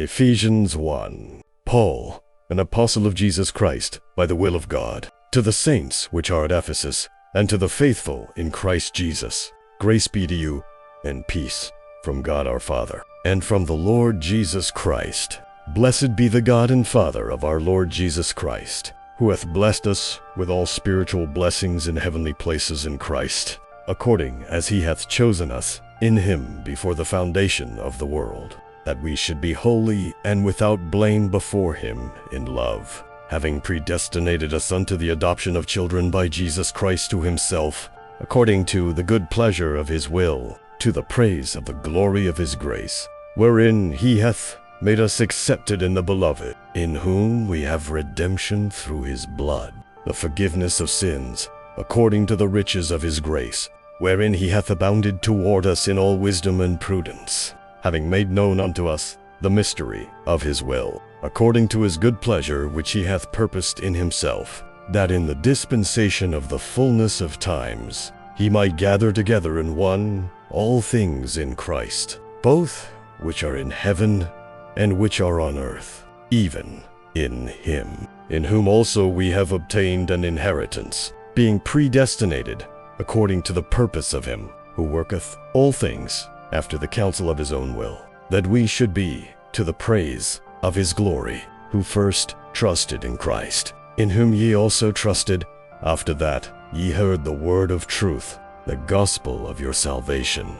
Ephesians 1. Paul, an apostle of Jesus Christ, by the will of God, to the saints which are at Ephesus, and to the faithful in Christ Jesus, grace be to you, and peace from God our Father, and from the Lord Jesus Christ. Blessed be the God and Father of our Lord Jesus Christ, who hath blessed us with all spiritual blessings in heavenly places in Christ, according as he hath chosen us in him before the foundation of the world, that we should be holy and without blame before him in love, having predestinated us unto the adoption of children by Jesus Christ to himself, according to the good pleasure of his will, to the praise of the glory of his grace, wherein he hath made us accepted in the Beloved, in whom we have redemption through his blood, the forgiveness of sins, according to the riches of his grace, wherein he hath abounded toward us in all wisdom and prudence, having made known unto us the mystery of his will, according to his good pleasure which he hath purposed in himself, that in the dispensation of the fullness of times he might gather together in one all things in Christ, both which are in heaven and which are on earth, even in him, in whom also we have obtained an inheritance, being predestinated according to the purpose of him who worketh all things after the counsel of his own will, that we should be to the praise of his glory, who first trusted in Christ, in whom ye also trusted, after that ye heard the word of truth, the gospel of your salvation,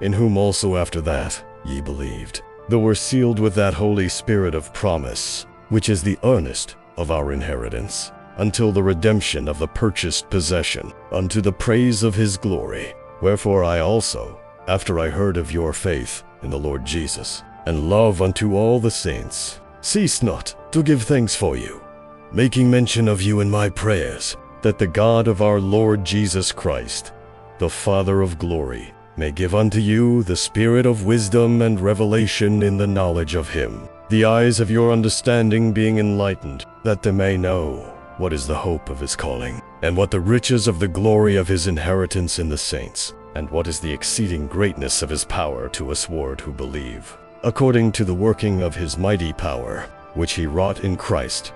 in whom also after that ye believed, though were sealed with that Holy Spirit of promise, which is the earnest of our inheritance, until the redemption of the purchased possession, unto the praise of his glory. Wherefore I also, after I heard of your faith in the Lord Jesus, and love unto all the saints, cease not to give thanks for you, making mention of you in my prayers, that the God of our Lord Jesus Christ, the Father of glory, may give unto you the spirit of wisdom and revelation in the knowledge of him, the eyes of your understanding being enlightened, that they may know what is the hope of his calling, and what the riches of the glory of his inheritance in the saints, and what is the exceeding greatness of his power to usward who believe, according to the working of his mighty power, which he wrought in Christ,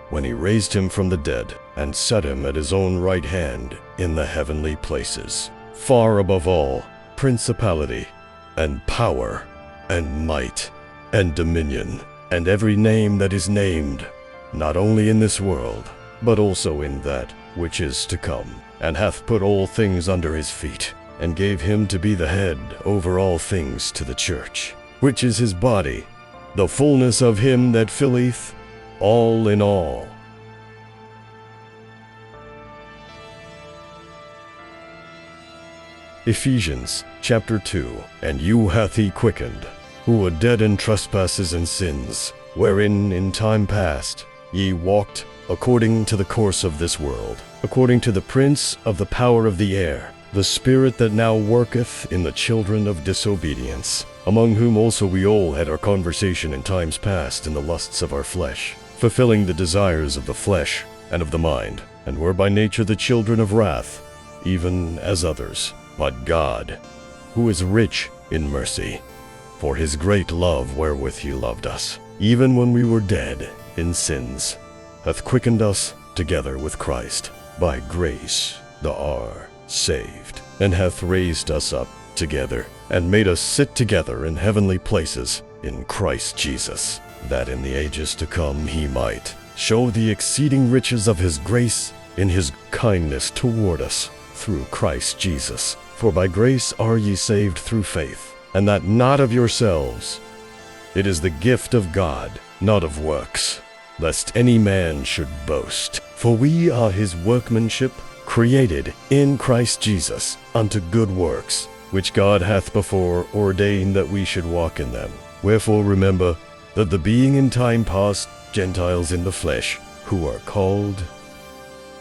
when he raised him from the dead, and set him at his own right hand in the heavenly places, far above all principality, and power, and might, and dominion, and every name that is named, not only in this world, but also in that which is to come, and hath put all things under his feet, and gave him to be the head over all things to the church, which is his body, the fullness of him that filleth all in all. Ephesians chapter 2. And you hath he quickened, who were dead in trespasses and sins, wherein in time past ye walked according to the course of this world, according to the prince of the power of the air, the spirit that now worketh in the children of disobedience, among whom also we all had our conversation in times past in the lusts of our flesh, fulfilling the desires of the flesh and of the mind, and were by nature the children of wrath, even as others. But God, who is rich in mercy, for his great love wherewith he loved us, even when we were dead in sins, hath quickened us together with Christ. By grace thou art saved, and hath raised us up together, and made us sit together in heavenly places in Christ Jesus, that in the ages to come he might show the exceeding riches of his grace in his kindness toward us through Christ Jesus. For by grace are ye saved through faith, and that not of yourselves. It is the gift of God, not of works, lest any man should boast. For we are his workmanship, created in Christ Jesus unto good works, which God hath before ordained that we should walk in them. Wherefore remember that the being in time past Gentiles in the flesh, who are called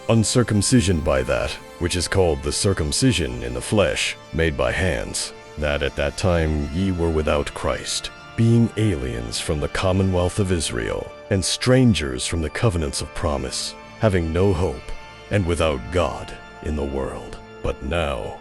uncircumcision by that which is called the circumcision in the flesh, made by hands, that at that time ye were without Christ, being aliens from the commonwealth of Israel, and strangers from the covenants of promise, having no hope, and without God in the world. But now,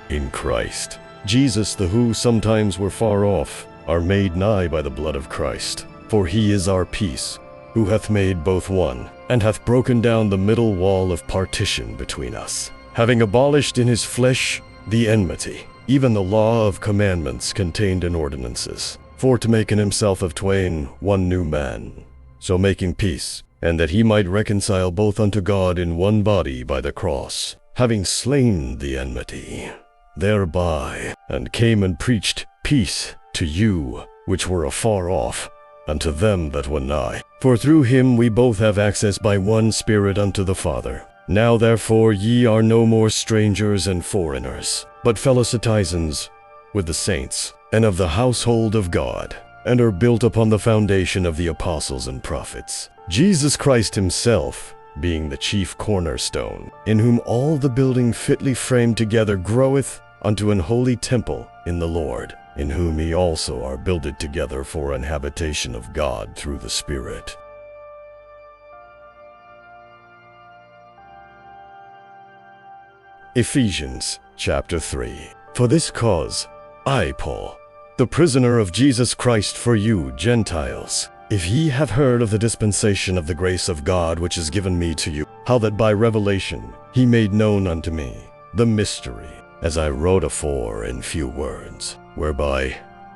in Christ Jesus, the who sometimes were far off, are made nigh by the blood of Christ. For he is our peace, who hath made both one, and hath broken down the middle wall of partition between us, having abolished in his flesh the enmity, even the law of commandments contained in ordinances, for to make in himself of twain one new man, so making peace, and that he might reconcile both unto God in one body by the cross, having slain the enmity thereby, and came and preached peace to you which were afar off, and to them that were nigh. For through him we both have access by one Spirit unto the Father. Now therefore ye are no more strangers and foreigners, but fellow citizens with the saints, and of the household of God, and are built upon the foundation of the apostles and prophets, Jesus Christ himself being the chief cornerstone, in whom all the building fitly framed together groweth unto an holy temple in the Lord, in whom ye also are builded together for an habitation of God through the Spirit. Ephesians chapter 3. For this cause, I, Paul, the prisoner of Jesus Christ for you Gentiles, if ye have heard of the dispensation of the grace of God which is given me to you, how that by revelation he made known unto me the mystery, as I wrote afore in few words, whereby,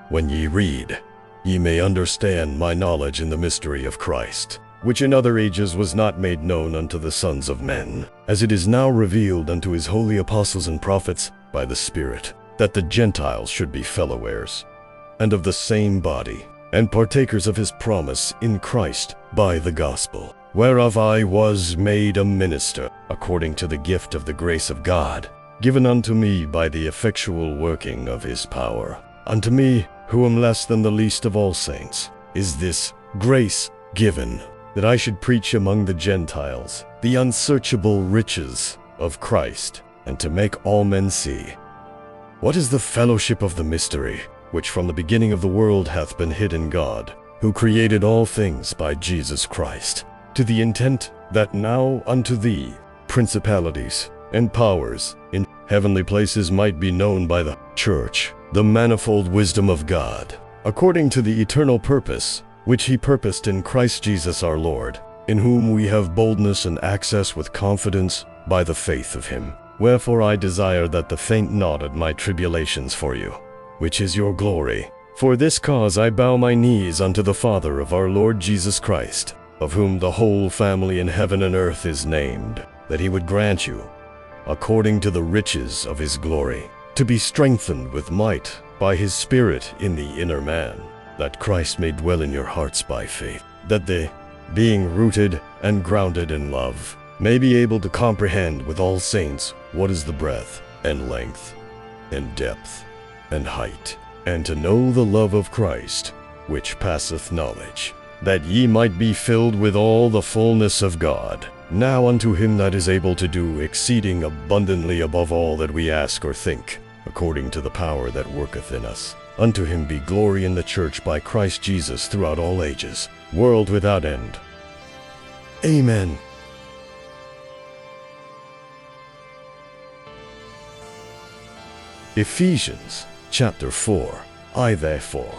when ye read, ye may understand my knowledge in the mystery of Christ, which in other ages was not made known unto the sons of men, as it is now revealed unto his holy apostles and prophets by the Spirit, that the Gentiles should be fellow heirs, and of the same body, and partakers of his promise in Christ by the gospel, whereof I was made a minister, according to the gift of the grace of God, given unto me by the effectual working of his power. Unto me, who am less than the least of all saints, is this grace given, that I should preach among the Gentiles the unsearchable riches of Christ, and to make all men see what is the fellowship of the mystery, which from the beginning of the world hath been hid in God, who created all things by Jesus Christ, to the intent that now unto thee principalities and powers in heavenly places might be known by the church, the manifold wisdom of God, according to the eternal purpose which he purposed in Christ Jesus our Lord, in whom we have boldness and access with confidence by the faith of him. Wherefore I desire that the faint not at my tribulations for you, which is your glory. For this cause I bow my knees unto the Father of our Lord Jesus Christ, of whom the whole family in heaven and earth is named, that he would grant you, according to the riches of his glory, to be strengthened with might by his Spirit in the inner man, that Christ may dwell in your hearts by faith, that they, being rooted and grounded in love, may be able to comprehend with all saints what is the breadth and length and depth and height, and to know the love of Christ, which passeth knowledge, that ye might be filled with all the fullness of God. Now unto him that is able to do exceeding abundantly above all that we ask or think, according to the power that worketh in us. Unto him be glory in the church by Christ Jesus throughout all ages, world without end. Amen. Ephesians chapter 4. I therefore,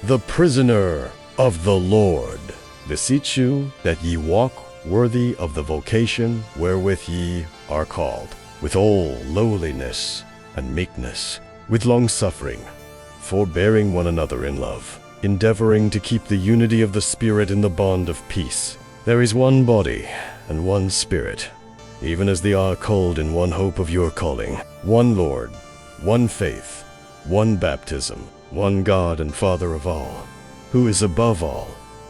the prisoner of the Lord, beseech you that ye walk worthy of the vocation wherewith ye are called, with all lowliness and meekness, with longsuffering, forbearing one another in love, endeavoring to keep the unity of the Spirit in the bond of peace. There is one body and one Spirit, even as they are called in one hope of your calling, one Lord, one faith, one baptism, one God and Father of all, who is above all,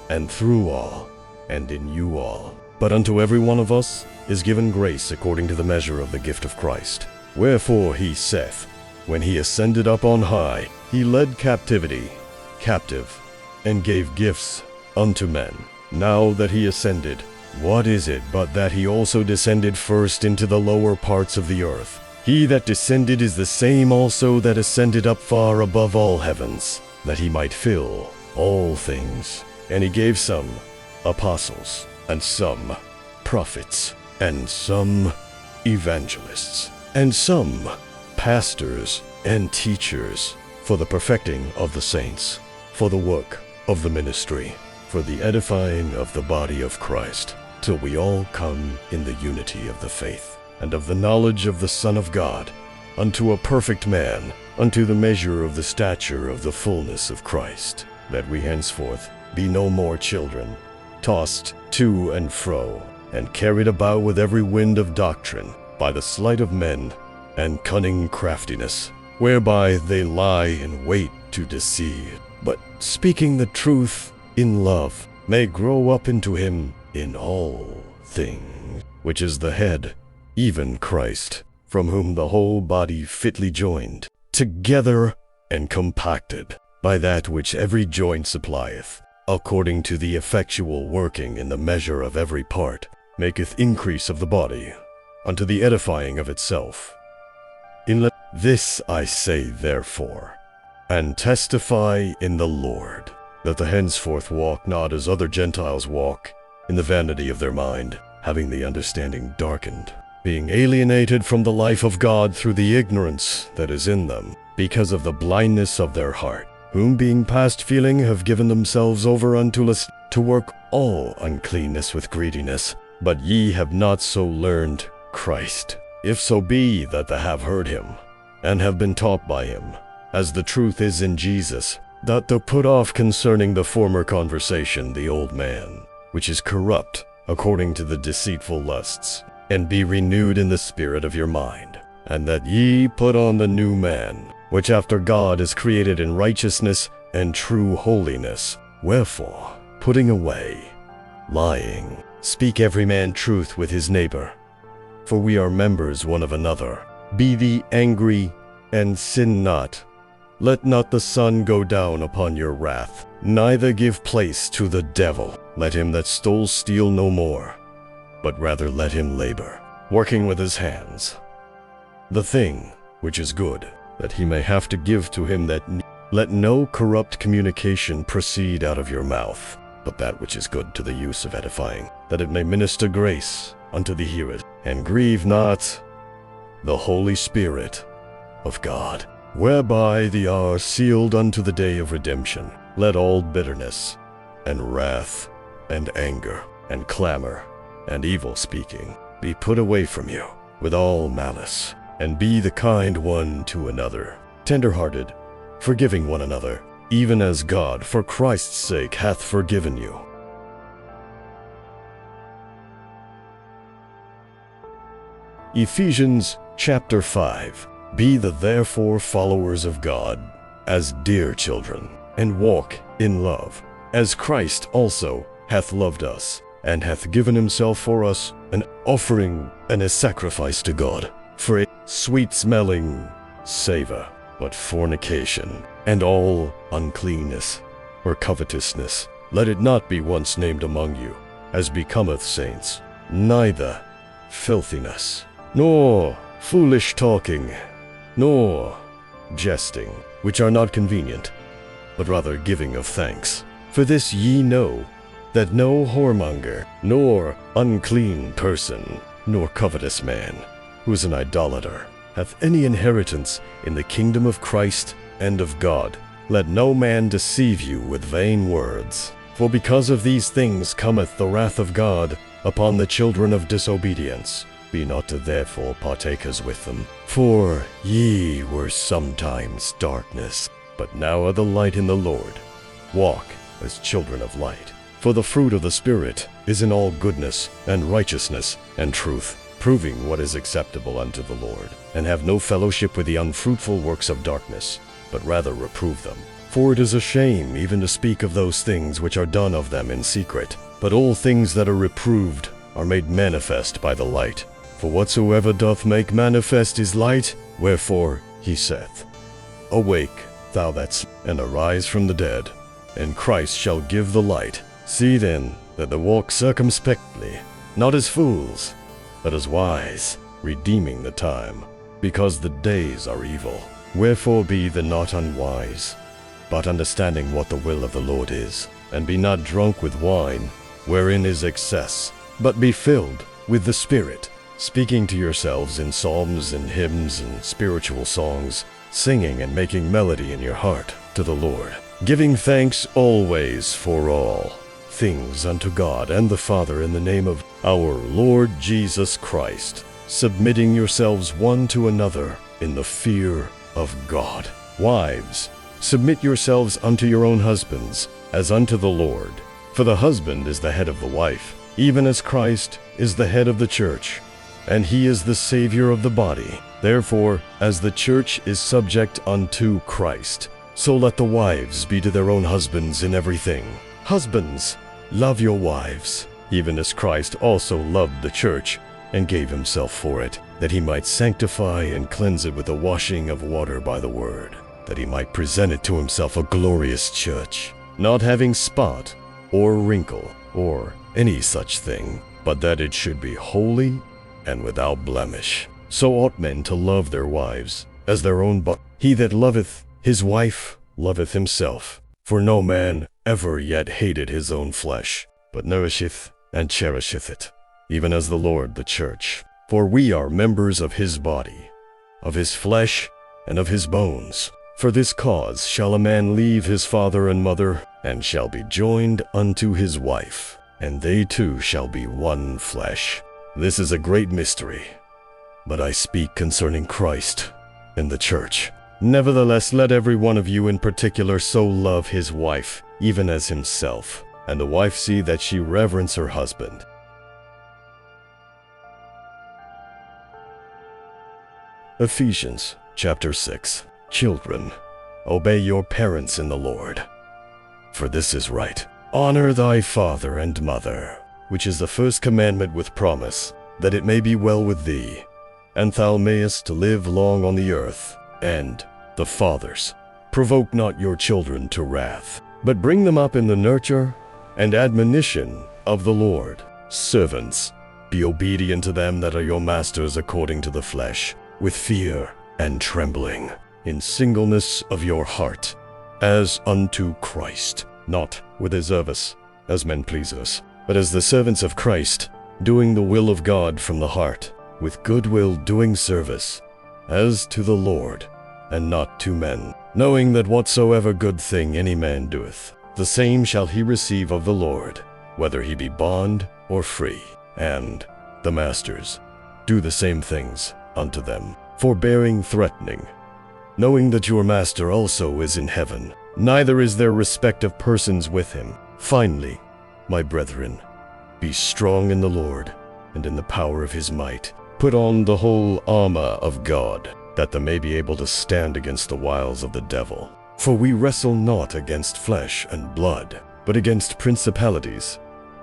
and through all, and in you all. But unto every one of us is given grace according to the measure of the gift of Christ. Wherefore he saith, when he ascended up on high, he led captivity captive, and gave gifts unto men. Now that he ascended, what is it but that he also descended first into the lower parts of the earth? He that descended is the same also that ascended up far above all heavens, that he might fill all things. And he gave some apostles, and some prophets, and some evangelists, and some pastors and teachers, for the perfecting of the saints, for the work of the ministry, for the edifying of the body of Christ, till we all come in the unity of the faith, and of the knowledge of the Son of God, unto a perfect man, unto the measure of the stature of the fullness of Christ, that we henceforth be no more children, tossed to and fro, and carried about with every wind of doctrine, by the sleight of men and cunning craftiness, whereby they lie in wait to deceive, but speaking the truth in love, may grow up into him in all things, which is the head, even Christ, from whom the whole body fitly joined, together and compacted, by that which every joint supplieth, according to the effectual working in the measure of every part, maketh increase of the body, unto the edifying of itself. This I say therefore, and testify in the Lord, that the henceforth walk not as other Gentiles walk, in the vanity of their mind, having the understanding darkened, being alienated from the life of God through the ignorance that is in them, because of the blindness of their heart, whom being past feeling have given themselves over unto lust, to work all uncleanness with greediness. But ye have not so learned Christ, if so be that they have heard him, and have been taught by him, as the truth is in Jesus, that to put off concerning the former conversation the old man, which is corrupt according to the deceitful lusts, and be renewed in the spirit of your mind, and that ye put on the new man, which after God is created in righteousness and true holiness. Wherefore, putting away lying, speak every man truth with his neighbor, for we are members one of another. Be ye angry, and sin not. Let not the sun go down upon your wrath, neither give place to the devil. Let him that stole steal no more, but rather let him labor, working with his hands, the thing which is good, that he may have to give to him that need. Let no corrupt communication proceed out of your mouth, but that which is good to the use of edifying, that it may minister grace unto the hearers. And grieve not the Holy Spirit of God, whereby they are sealed unto the day of redemption. Let all bitterness, and wrath, and anger, and clamor, and evil speaking be put away from you, with all malice. And be the kind one to another, tender-hearted, forgiving one another, even as God for Christ's sake hath forgiven you. Ephesians chapter 5. Be the therefore followers of God, as dear children, and walk in love, as Christ also hath loved us, and hath given himself for us, an offering and a sacrifice to God, for a sweet-smelling savor. But fornication, and all uncleanness, or covetousness, let it not be once named among you, as becometh saints, neither filthiness, nor foolish talking, nor jesting, which are not convenient, but rather giving of thanks. For this ye know, that no whoremonger, nor unclean person, nor covetous man, who is an idolater, hath any inheritance in the kingdom of Christ and of God. Let no man deceive you with vain words. For because of these things cometh the wrath of God upon the children of disobedience. Be not therefore partakers with them. For ye were sometimes darkness, but now are the light in the Lord. Walk as children of light. For the fruit of the Spirit is in all goodness and righteousness and truth, proving what is acceptable unto the Lord. And have no fellowship with the unfruitful works of darkness, but rather reprove them. For it is a shame even to speak of those things which are done of them in secret. But all things that are reproved are made manifest by the light. For whatsoever doth make manifest is light, wherefore he saith, Awake, thou that sleep, and arise from the dead, and Christ shall give the light. See then that they walk circumspectly, not as fools, but as wise, redeeming the time, because the days are evil. Wherefore be the not unwise, but understanding what the will of the Lord is. And be not drunk with wine, wherein is excess, but be filled with the Spirit, speaking to yourselves in psalms and hymns and spiritual songs, singing and making melody in your heart to the Lord, giving thanks always for all things unto God and the Father in the name of our Lord Jesus Christ, submitting yourselves one to another in the fear of God. Wives, submit yourselves unto your own husbands, as unto the Lord. For the husband is the head of the wife, even as Christ is the head of the church, and he is the Savior of the body. Therefore, as the church is subject unto Christ, so let the wives be to their own husbands in everything. Husbands, love your wives, even as Christ also loved the church, and gave himself for it, that he might sanctify and cleanse it with the washing of water by the word, that he might present it to himself a glorious church, not having spot, or wrinkle, or any such thing, but that it should be holy and without blemish. So ought men to love their wives, as their own body. He that loveth his wife loveth himself. For no man ever yet hated his own flesh, but nourisheth and cherisheth it, even as the Lord the church. For we are members of his body, of his flesh, and of his bones. For this cause shall a man leave his father and mother, and shall be joined unto his wife, and they two shall be one flesh. This is a great mystery, but I speak concerning Christ and the church. Nevertheless, let every one of you in particular so love his wife, even as himself, and the wife see that she reverence her husband. Ephesians chapter 6. Children, obey your parents in the Lord, for this is right. Honor thy father and mother, which is the first commandment with promise, that it may be well with thee, and thou mayest live long on the earth. And the fathers, provoke not your children to wrath, but bring them up in the nurture and admonition of the Lord. Servants, be obedient to them that are your masters according to the flesh, with fear and trembling, in singleness of your heart, as unto Christ, not with reservus, as men pleasers, but as the servants of Christ, doing the will of God from the heart, with good will doing service, as to the Lord, and not to men, knowing that whatsoever good thing any man doeth, the same shall he receive of the Lord, whether he be bond or free. And the masters, do the same things unto them, forbearing threatening, knowing that your master also is in heaven, neither is there respect of persons with him. Finally, my brethren, be strong in the Lord, and in the power of his might. Put on the whole armor of God, that they may be able to stand against the wiles of the devil. For we wrestle not against flesh and blood, but against principalities,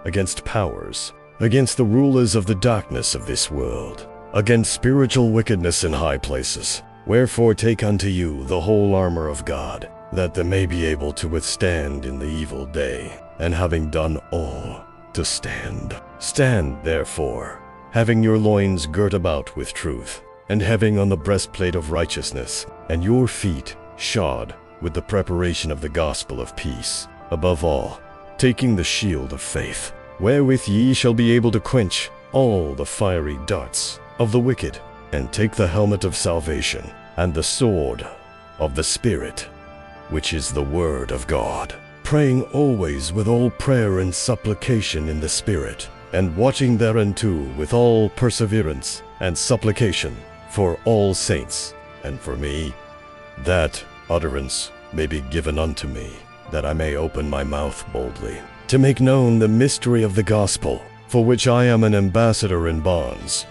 against powers, against the rulers of the darkness of this world, against spiritual wickedness in high places. Wherefore take unto you the whole armor of God, that they may be able to withstand in the evil day, and having done all, to stand. Stand therefore, having your loins girt about with truth, and having on the breastplate of righteousness, and your feet shod with the preparation of the gospel of peace. Above all, taking the shield of faith, wherewith ye shall be able to quench all the fiery darts of the wicked, and take the helmet of salvation, and the sword of the Spirit, which is the word of God, praying always with all prayer and supplication in the Spirit, and watching thereunto with all perseverance and supplication for all saints, and for me, that utterance may be given unto me, that I may open my mouth boldly, to make known the mystery of the gospel, for which I am an ambassador in bonds,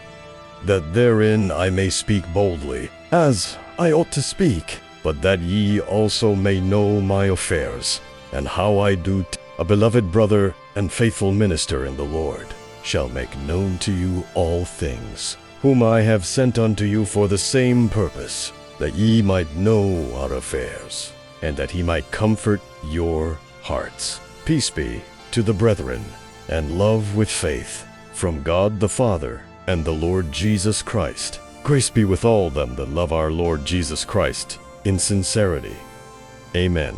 that therein I may speak boldly, as I ought to speak, but that ye also may know my affairs, and how I do. A beloved brother and faithful minister in the Lord shall make known to you all things, whom I have sent unto you for the same purpose, that ye might know our affairs, and that he might comfort your hearts. Peace be to the brethren, and love with faith, from God the Father and the Lord Jesus Christ. Grace be with all them that love our Lord Jesus Christ in sincerity. Amen.